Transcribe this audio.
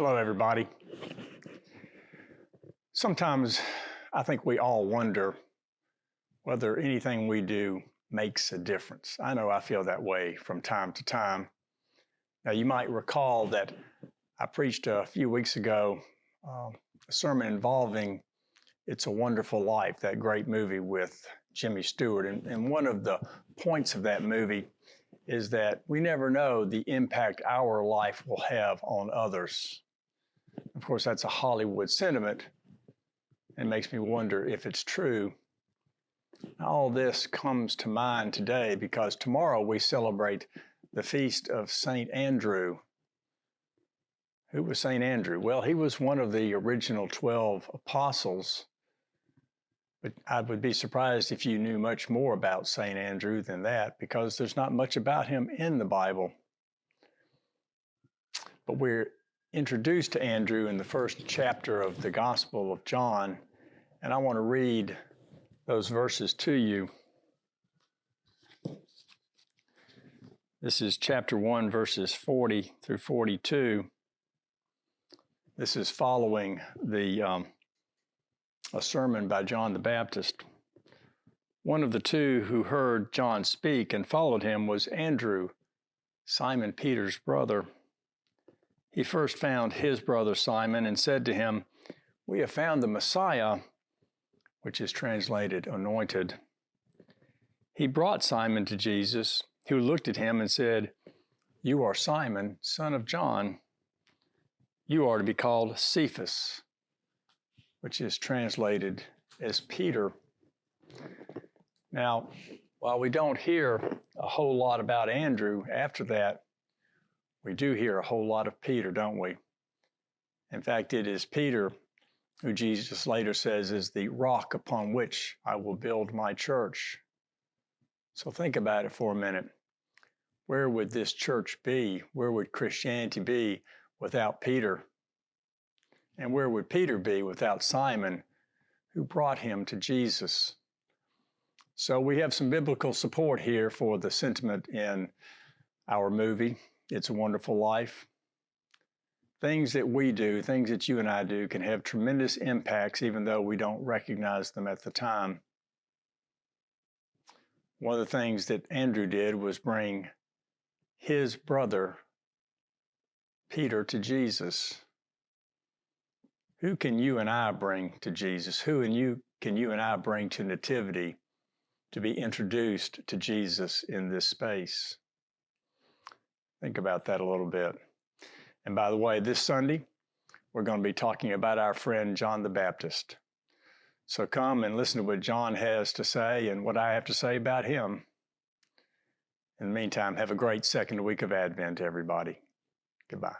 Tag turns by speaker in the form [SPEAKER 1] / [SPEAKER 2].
[SPEAKER 1] Hello, everybody. Sometimes I think we all wonder whether anything we do makes a difference. I know I feel that way from time to time. Now, you might recall that I preached a few weeks ago a sermon involving It's a Wonderful Life, that great movie with Jimmy Stewart. And one of the points of that movie is that we never know the impact our life will have on others. Of course, that's a Hollywood sentiment and makes me wonder if it's true. All this comes to mind today because tomorrow we celebrate the feast of St. Andrew. Who was St. Andrew? Well, he was one of the original 12 apostles, but I would be surprised if you knew much more about St. Andrew than that because there's not much about him in the Bible. But we're introduced to Andrew in the first chapter of the Gospel of John, and I want to read those verses to you. This is chapter 1, verses 40 through 42. This is following a sermon by John the Baptist. One of the two who heard John speak and followed him was Andrew, Simon Peter's brother. He first found his brother Simon and said to him, "We have found the Messiah," which is translated anointed. He brought Simon to Jesus, who looked at him and said, "You are Simon, son of John. You are to be called Cephas," which is translated as Peter. Now, while we don't hear a whole lot about Andrew after that, we do hear a whole lot of Peter, don't we? In fact, it is Peter who Jesus later says is the rock upon which I will build my church. So think about it for a minute. Where would this church be? Where would Christianity be without Peter? And where would Peter be without Simon, who brought him to Jesus? So we have some biblical support here for the sentiment in our movie, It's a Wonderful Life. Things that we do, things that you and I do, can have tremendous impacts even though we don't recognize them at the time. One of the things that Andrew did was bring his brother, Peter, to Jesus. Who can you and I bring to Jesus? Who can you and I bring to Nativity to be introduced to Jesus in this space? Think about that a little bit. And by the way, this Sunday, we're going to be talking about our friend John the Baptist. So come and listen to what John has to say and what I have to say about him. In the meantime, have a great second week of Advent, everybody. Goodbye.